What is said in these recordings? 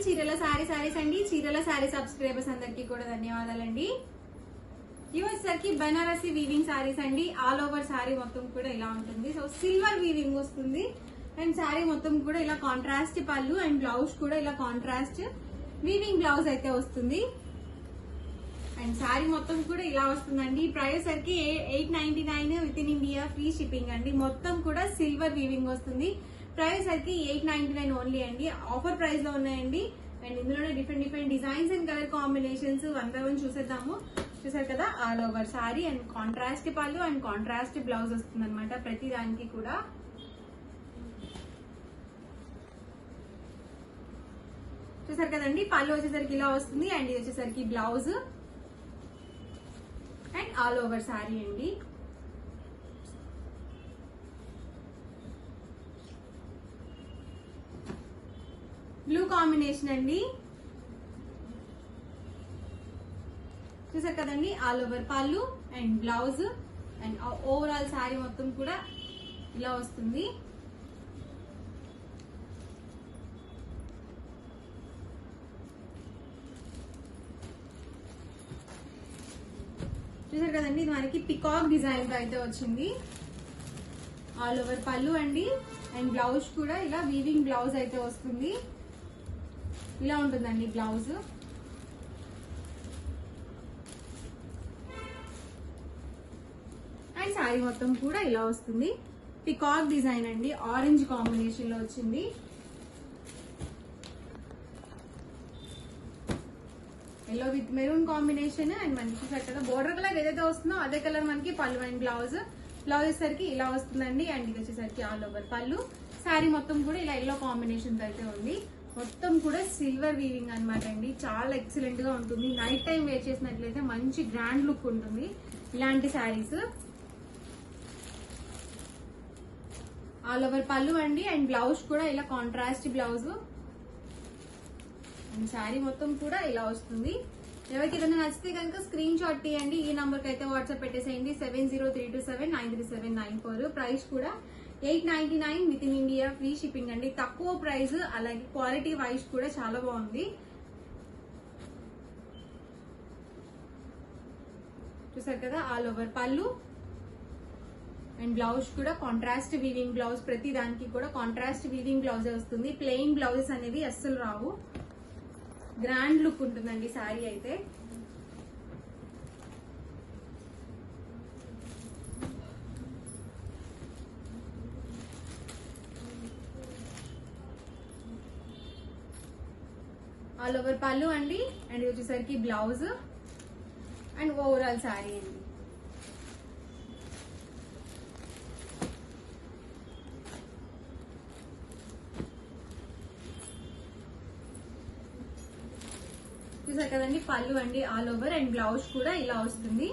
చీరల సారీస్ అండి. చీరల సారీ సబ్స్క్రైబర్స్ అందరికి కూడా ధన్యవాదాలండి. ఇవి వచ్చేసరికి బనారసి వీవింగ్ సారీస్ అండి. ఆల్ ఓవర్ సారీ మొత్తం కూడా ఇలా ఉంటుంది. సో సిల్వర్ వీవింగ్ వస్తుంది అండ్ సారీ మొత్తం కూడా ఇలా కాంట్రాస్ట్ పళ్ళు అండ్ బ్లౌజ్ కూడా ఇలా కాంట్రాస్ట్ వీవింగ్ బ్లౌజ్ అయితే వస్తుంది. అండ్ సారీ మొత్తం కూడా ఇలా వస్తుందండి. ప్రైస్ సరికి 899 with in India, free shipping అండి. మొత్తం కూడా సిల్వర్ వీవింగ్ వస్తుంది. ప్రైస్ సరికి 899 ఓన్లీ అండి. ఆఫర్ ప్రైస్ లో ఉన్నాయండి. అండ్ ఇందులోనే different designs and colour combinations 1 by 1 చూసేద్దాము. చూసారు కదా, all over sorry and contrast పళ్ళు అండ్ కాంట్రాస్ట్ బ్లౌజ్ వస్తుంది అనమాట ప్రతి దానికి కూడా. చూసారు కదండి, పళ్ళు వచ్చేసరికి ఇలా వస్తుంది అండ్ ఇది వచ్చేసరికి blouse and all over sorry అండి. బ్లూ కాంబినేషన్ అండి. చూసారు కదండి, ఆల్ ఓవర్ పళ్ళు and blouse and overall sorry మొత్తం కూడా ఇలా వస్తుంది. చూసారు కదండి, ఇది మనకి పికాక్ డిజైన్ తో అయితే వచ్చింది. ఆల్ ఓవర్ పళ్ళు అండి అండ్ బ్లౌజ్ కూడా ఇలా వీవింగ్ బ్లౌజ్ అయితే వస్తుంది. ఇలా ఉంటుందండి బ్లౌజ్. అండ్ సారీ మొత్తం కూడా ఇలా వస్తుంది. పికాక్ డిజైన్ అండి, ఆరెంజ్ కాంబినేషన్ లో వచ్చింది. Yellow with maroon combination and మనకి చూసారు కదా, బోర్డర్ కలర్ ఏదైతే వస్తుందో అదే కలర్ మనకి పళ్ళు అండ్ బ్లౌజ్ వచ్చేసరికి ఇలా వస్తుందండి. అండ్ ఇది వచ్చేసరికి ఆల్ ఓవర్ పళ్ళు. శారీ మొత్తం కూడా ఇలా ఎల్లో కాంబినేషన్ అయితే ఉంది. మొత్తం కూడా సిల్వర్ వీవింగ్ అనమాట అండి. చాలా ఎక్సలెంట్ గా ఉంటుంది. నైట్ టైం వేర్ చేసినట్లయితే మంచి గ్రాండ్ లుక్ ఉంటుంది ఇలాంటి శారీస్. ఆల్ ఓవర్ పళ్ళు అండి అండ్ బ్లౌజ్ కూడా ఇలా కాంట్రాస్ట్ బ్లౌజ్ అండ్ శారీ మొత్తం కూడా ఇలా వస్తుంది. ఎవరికి ఏదైనా నచ్చితే కనుక స్క్రీన్ షాట్ తీయండి. ఈ నంబర్ కి అయితే వాట్సాప్ పెట్టేసేయండి 7032793794. ప్రైస్ కూడా 899 with in India, free shipping అండి. తక్కువ ప్రైస్, అలాగే క్వాలిటీ వైజ్ కూడా చాలా బాగుంది. చూసారు కదా, ఆల్ ఓవర్ పళ్ళు అండ్ బ్లౌజ్ కూడా కాంట్రాస్ట్ వీవింగ్ బ్లౌజ్. ప్రతి దానికి కూడా కాంట్రాస్ట్ వీవింగ్ బ్లౌజ్ వస్తుంది. ప్లెయిన్ బ్లౌజెస్ అనేవి అస్సలు రావు. గ్రాండ్ లుక్ ఉంటుందండి శారీ అయితే. ఆల్ ఓవర్ పళ్ళు అండి అండ్ ఇది వచ్చేసరికి బ్లౌజ్ అండ్ ఓవరాల్ శారీ అండి. చూసారు కదండి, పళ్ళు అండి ఆల్ ఓవర్ అండ్ బ్లౌజ్ కూడా ఇలా వస్తుంది.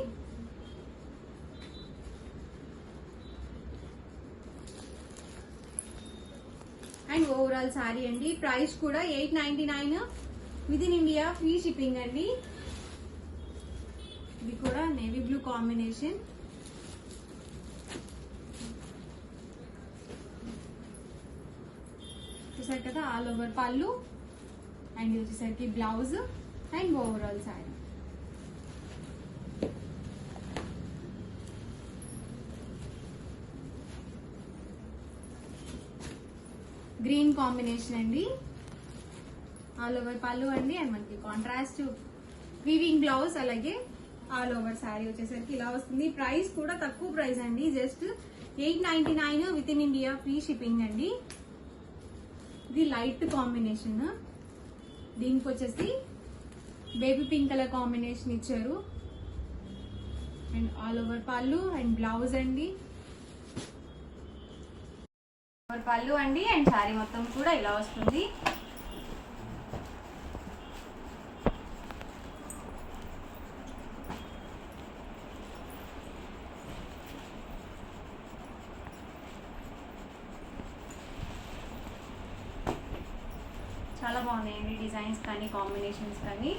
అండ్ ఓవరాల్ శారీ అండి. ప్రైస్ కూడా 899 with in India, free shipping అండి. ఇది కూడా నేవీ బ్లూ కాంబినేషన్. చూసారు కదా, ఆల్ ఓవర్ పళ్ళు అండ్ ఇది వచ్చేసరికి blouse and overall sari. Green combination అండి. ఆల్ ఓవర్ పళ్ళు అండి అండ్ మనకి కాంట్రాస్ట్ వీవింగ్ బ్లౌజ్, అలాగే ఆల్ ఓవర్ శారీ వచ్చేసరికి ఇలా వస్తుంది. ప్రైస్ కూడా తక్కువ ప్రైస్ అండి, just 899 with in India, free shipping అండి. ఇది లైట్ కాంబినేషన్. దీనికి వచ్చేసి బేబీ పింక్ కలర్ కాంబినేషన్ ఇచ్చారు. అండ్ ఆల్ ఓవర్ పళ్ళు అండ్ బ్లౌజ్ అండి, పళ్ళు అండి అండ్ శారీ మొత్తం కూడా ఇలా వస్తుంది. చాలా బాగున్నాయండి డిజైన్స్ కానీ కాంబినేషన్స్ కానీ.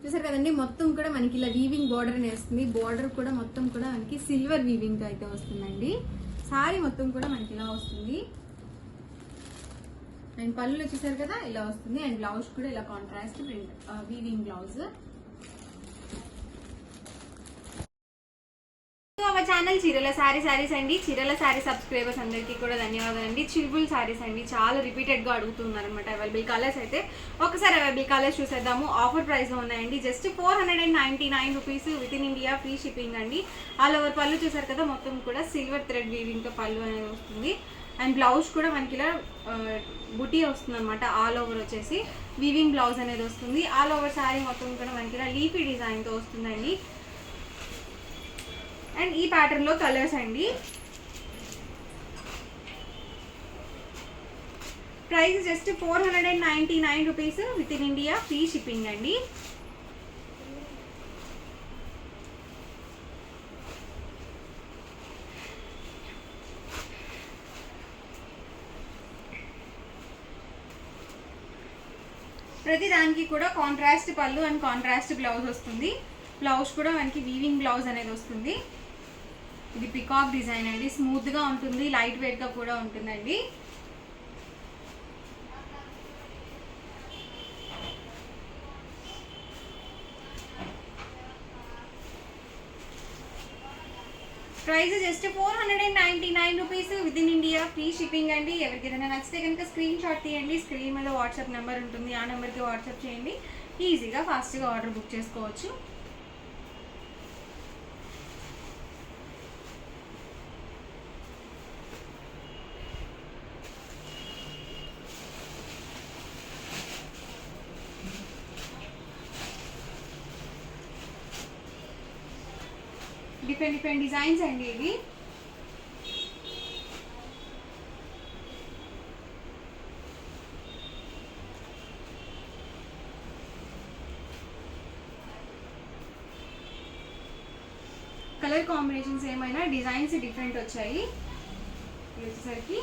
చూసారు కదండి, మొత్తం కూడా మనకి ఇలా వీవింగ్ బార్డర్ అనేది వస్తుంది. బార్డర్ కూడా మొత్తం కూడా మనకి సిల్వర్ వీవింగ్ అయితే వస్తుందండి. సారీ మొత్తం కూడా మనకి ఇలా వస్తుంది. అండ్ పళ్ళు వచ్చేసారు కదా ఇలా వస్తుంది. అండ్ బ్లౌజ్ కూడా ఇలా కాంట్రాస్ట్ ప్రింట్ వీవింగ్ బ్లౌజ్. మా ఛానల్ చీరల శారీస్ అండి. చీరల శారీ సబ్స్క్రైబర్స్ అందరికీ కూడా ధన్యవాదాలు అండి. చిల్బుల్ శారీస్ అండి, చాలా రిపీటెడ్ గా అడుగుతున్నారు అనమాట. అవైలబుల్ కలర్స్ అయితే ఒకసారి అవైలబుల్ కలర్స్ చూసేద్దాము. ఆఫర్ ప్రైస్ లో ఉన్నాయండి. Just 499 rupees with in India, free shipping అండి. ఆల్ ఓవర్ పళ్ళు చూసారు కదా, మొత్తం కూడా సిల్వర్ థ్రెడ్ వీవింగ్ తో పళ్ళు అనేది వస్తుంది. అండ్ బ్లౌజ్ కూడా మనకి ఇలా బుటీ వస్తుంది అనమాట. ఆల్ ఓవర్ వచ్చేసి వీవింగ్ బ్లౌజ్ అనేది వస్తుంది. ఆల్ ఓవర్ శారీ మొత్తం కూడా మనకి ఇలా లీఫీ డిజైన్ తో వస్తుందండి. అండ్ ఈ ప్యాటర్న్ లో కలర్స్ అండి. Price just 499 rupees with in India, free shipping అండి. ప్రతి దానికి కూడా కాంట్రాస్ట్ పళ్ళు అండ్ కాంట్రాస్ట్ బ్లౌజ్ వస్తుంది. బ్లౌజ్ కూడా మనకి వీవింగ్ బ్లౌజ్ అనేది వస్తుంది. ఇది పికాక్ డిజైన్ అండి. స్మూత్ గా ఉంటుంది, లైట్ వెయిట్ గా కూడా ఉంటుందండి. Price just 499 rupees with in India, free shipping అండి. ఎవరికి ఏదైనా నచ్చితే కనుక స్క్రీన్ షాట్ తీయండి. స్క్రీన్ మీద వాట్సాప్ నెంబర్ ఉంటుంది, ఆ నెంబర్కి వాట్సాప్ చేయండి. ఈజీగా ఫాస్ట్గా ఆర్డర్ బుక్ చేసుకోవచ్చు. డిఫరెంట్ డిజైన్స్ అండి ఇవి. కలర్ కాంబినేషన్స్ ఏమైనా డిజైన్స్ డిఫరెంట్ వచ్చాయి. వచ్చేసరికి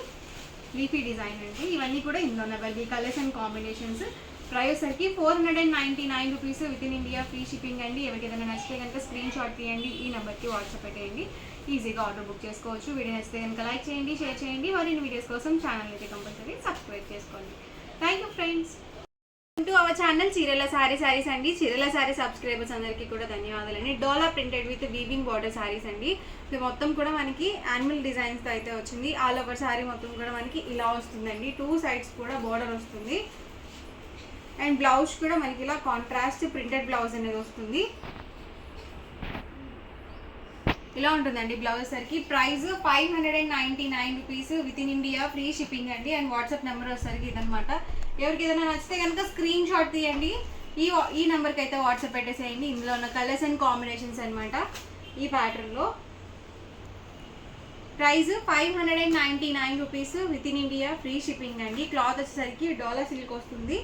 లీఫీ డిజైన్ అండి. ఇవన్నీ కూడా ఇందులో available colours and combinations. Price సరికి 499 rupees with in India, free shipping అండి. ఎవరికి ఏదైనా నచ్చితే కనుక స్క్రీన్ షాట్ తీయండి, ఈ నెంబర్కి వాట్సాప్ పెట్టేయండి. ఈజీగా ఆర్డర్ బుక్ చేసుకోవచ్చు. వీడియో నచ్చితే కనుక లైక్ చేయండి, షేర్ చేయండి. మరిన్ని వీడియోస్ కోసం ఛానల్ అయితే కంపల్సరీ సబ్స్క్రైబ్ చేసుకోండి. Thank you friends. To our channel Chirala sarees అండి. చీరల శారీ సబ్స్క్రైబర్స్ అందరికీ కూడా ధన్యవాదాలండి. Dola printed with weaving border sarees అండి. ఇది మొత్తం కూడా మనకి యానిమల్ డిజైన్స్ తో అయితే వచ్చింది. ఆల్ ఓవర్ శారీ మొత్తం కూడా మనకి ఇలా వస్తుందండి. 2 సైడ్స్ కూడా బార్డర్ వస్తుంది. అండ్ బ్లౌజ్ కూడా మనకి ఇలా కాంట్రాస్ట్ ప్రింటెడ్ బ్లౌజ్ అనేది వస్తుంది. ఇలా ఉంటుందండి బ్లౌజ్ సరికి. Price 599 rupees with in India, free shipping అండి. అండ్ వాట్సాప్ నెంబర్ వచ్చేసరికి ఇదనమాట. ఎవరికి ఏదైనా నచ్చితే కనుక స్క్రీన్ షాట్ తీయండి, ఈ నెంబర్కి అయితే వాట్సాప్ పెట్టేసేయండి. ఇందులో ఉన్న కలర్స్ అండ్ కాంబినేషన్స్ అనమాట. ఈ ప్యాటర్న్లో price 599 rupees with in India, free shipping అండి. క్లాత్ వచ్చేసరికి డోలా సిల్క్ వస్తుంది.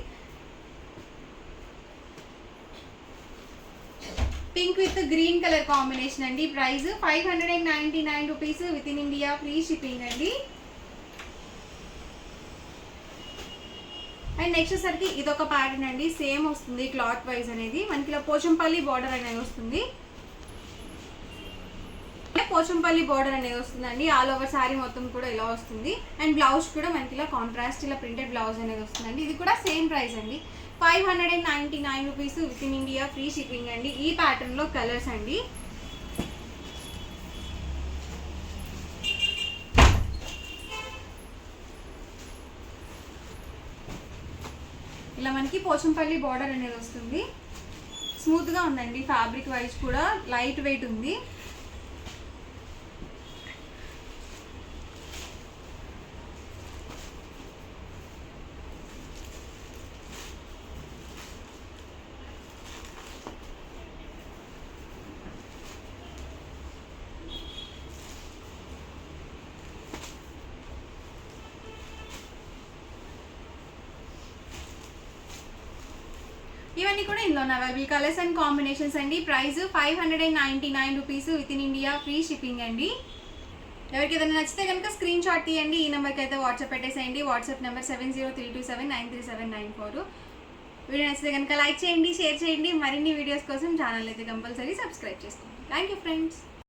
Pink with green colour combination అండి. Price 599 rupees with in India, free shipping అండి. అండ్ నెక్స్ట్ వచ్చేసరికి ఇదొక ప్యాటర్న్ అండి. సేమ్ వస్తుంది క్లాత్ వైజ్ అనేది. మనకి ఇలా పోచంపల్లి బార్డర్ అనేది వస్తుంది. పోచంపల్లి బార్డర్ అనేది వస్తుందండి. ఆల్ ఓవర్ శారీ మొత్తం కూడా ఇలా వస్తుంది. అండ్ బ్లౌజ్ కూడా మనకి ఇలా కాంట్రాస్ట్ ఇలా ప్రింటెడ్ బ్లౌజ్ అనేది వస్తుందండి. ఇది కూడా సేమ్ ప్రైస్ అండి. 599 rupees with in India, free shipping అండి. ఈ ప్యాటర్న్ లో కలర్స్ అండి. ఇలా మనకి పోచంపల్లి బార్డర్ అనేది వస్తుంది. స్మూత్ గా ఉందండి. ఫ్యాబ్రిక్ వైజ్ కూడా లైట్ వెయిట్ ఉంది. ఇవన్నీ కూడా ఇందులో అవైలబుల్ కలర్స్ అండ్ కాంబినేషన్స్ అండి. Price 599 rupees with in India, free shipping అండి. ఎవరికి ఏదైనా నచ్చితే కనుక స్క్రీన్ షాట్ తీయండి, ఈ నెంబర్కి అయితే వాట్సాప్ పెట్టేసేయండి. WhatsApp number 703279937994. వీడియో నచ్చితే కనుక లైక్ చేయండి, షేర్ చేయండి. మరిన్ని వీడియోస్ కోసం ఛానల్ అయితే కంపల్సరీ సబ్స్క్రైబ్ చేసుకోండి. Thank you friends.